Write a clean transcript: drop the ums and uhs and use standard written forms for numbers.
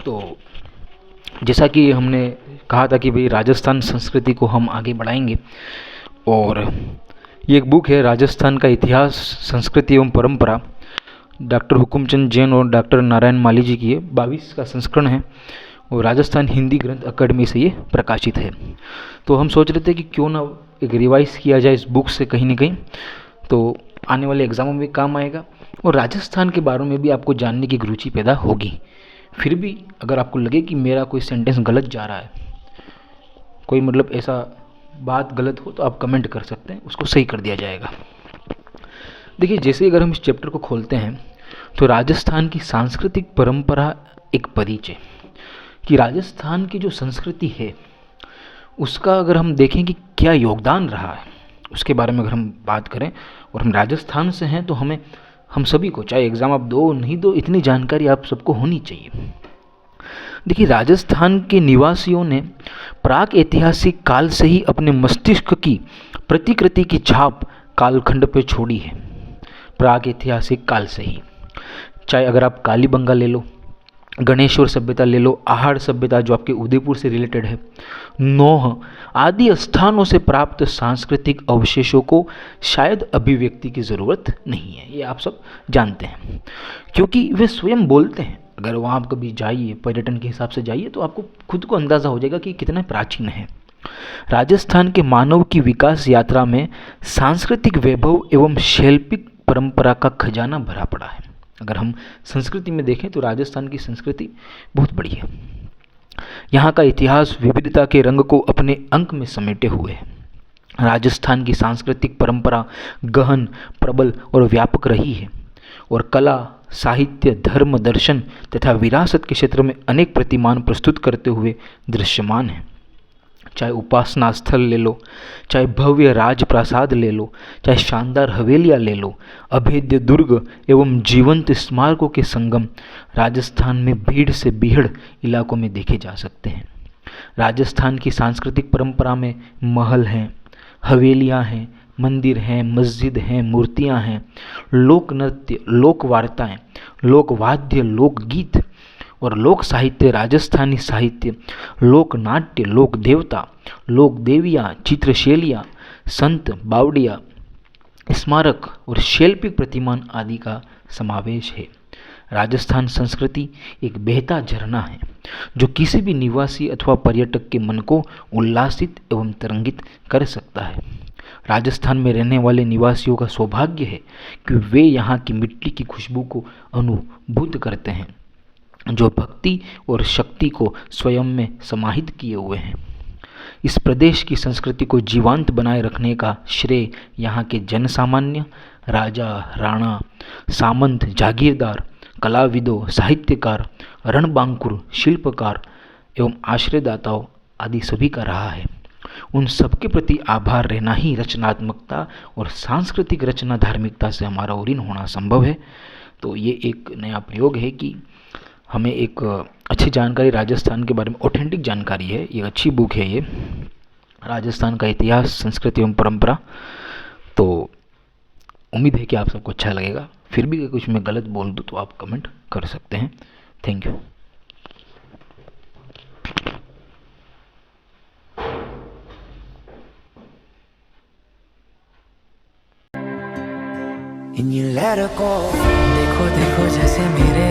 तो जैसा कि हमने कहा था कि भाई राजस्थान संस्कृति को हम आगे बढ़ाएंगे, और ये एक बुक है राजस्थान का इतिहास, संस्कृति एवं परंपरा, डॉक्टर हुकुमचंद जैन और डॉक्टर नारायण माली जी की है। 22 का संस्करण है और राजस्थान हिंदी ग्रंथ अकादमी से ये प्रकाशित है। तो हम सोच रहे थे कि क्यों ना एक रिवाइज किया जाए इस बुक से कहीं ना कहीं, तो आने वाले एग्जामों में भी काम आएगा और राजस्थान के बारे में भी आपको जानने की रुचि पैदा होगी। फिर भी अगर आपको लगे कि मेरा कोई सेंटेंस गलत जा रहा है, कोई मतलब ऐसा बात गलत हो, तो आप कमेंट कर सकते हैं, उसको सही कर दिया जाएगा। देखिए, जैसे अगर हम इस चैप्टर को खोलते हैं तो राजस्थान की सांस्कृतिक परंपरा एक परिचय, कि राजस्थान की जो संस्कृति है उसका अगर हम देखें कि क्या योगदान रहा है, उसके बारे में अगर हम बात करें, और हम राजस्थान से हैं तो हम सभी को, चाहे एग्ज़ाम आप दो नहीं दो, इतनी जानकारी आप सबको होनी चाहिए। देखिए, राजस्थान के निवासियों ने प्राक ऐतिहासिक काल से ही अपने मस्तिष्क की प्रतिकृति की छाप कालखंड पे छोड़ी है। प्राक ऐतिहासिक काल से ही, चाहे अगर आप कालीबंगा ले लो, गणेश्वर सभ्यता ले लो, आहड़ सभ्यता जो आपके उदयपुर से रिलेटेड है, नौह आदि स्थानों से प्राप्त सांस्कृतिक अवशेषों को शायद अभिव्यक्ति की ज़रूरत नहीं है, ये आप सब जानते हैं, क्योंकि वे स्वयं बोलते हैं। अगर वहाँ आप कभी जाइए, पर्यटन के हिसाब से जाइए, तो आपको खुद को अंदाज़ा हो जाएगा कि कितना प्राचीन है। राजस्थान के मानव की विकास यात्रा में सांस्कृतिक वैभव एवं शैल्पिक परंपरा का खजाना भरा पड़ा है। अगर हम संस्कृति में देखें तो राजस्थान की संस्कृति बहुत बड़ी है। यहाँ का इतिहास विविधता के रंग को अपने अंक में समेटे हुए है। राजस्थान की सांस्कृतिक परंपरा गहन, प्रबल और व्यापक रही है, और कला, साहित्य, धर्म, दर्शन तथा विरासत के क्षेत्र में अनेक प्रतिमान प्रस्तुत करते हुए दृश्यमान है। चाहे उपासना स्थल ले लो, चाहे भव्य राजप्रासाद ले लो, चाहे शानदार हवेलियाँ ले लो, अभेद्य दुर्ग एवं जीवंत स्मारकों के संगम राजस्थान में भीड़ से बीहड़ इलाकों में देखे जा सकते हैं। राजस्थान की सांस्कृतिक परंपरा में महल हैं, हवेलियाँ हैं, मंदिर हैं, मस्जिद हैं, मूर्तियाँ हैं, लोक नृत्य, लोक वार्ताएँ, लोक वाद्य, लोकगीत और लोक साहित्य, राजस्थानी साहित्य, लोक नाट्य, लोक देवता, लोक देवियाँ, चित्रशैलियाँ, संत बावड़िया, स्मारक और शैल्पिक प्रतिमान आदि का समावेश है। राजस्थान संस्कृति एक बहता झरना है जो किसी भी निवासी अथवा पर्यटक के मन को उल्लासित एवं तरंगित कर सकता है। राजस्थान में रहने वाले निवासियों का सौभाग्य है कि वे यहाँ की मिट्टी की खुशबू को अनुभूत करते हैं, जो भक्ति और शक्ति को स्वयं में समाहित किए हुए हैं। इस प्रदेश की संस्कृति को जीवंत बनाए रखने का श्रेय यहाँ के जनसामान्य, राजा, राणा, सामंत, जागीरदार, कलाविदों, साहित्यकार, रणबांकुर, शिल्पकार एवं आश्रयदाताओं आदि सभी का रहा है। उन सबके प्रति आभार रहना ही रचनात्मकता और सांस्कृतिक रचना धार्मिकता से हमारा ऋण होना संभव है। तो ये एक नया प्रयोग है कि हमें एक अच्छी जानकारी राजस्थान के बारे में, ऑथेंटिक जानकारी है, ये अच्छी बुक है ये, राजस्थान का इतिहास, संस्कृति एवं परंपरा। तो उम्मीद है कि आप सबको अच्छा लगेगा। फिर भी अगर कुछ मैं गलत बोल दूँ तो आप कमेंट कर सकते हैं। Thank you. In your letter को देखो देखो जैसे मेरे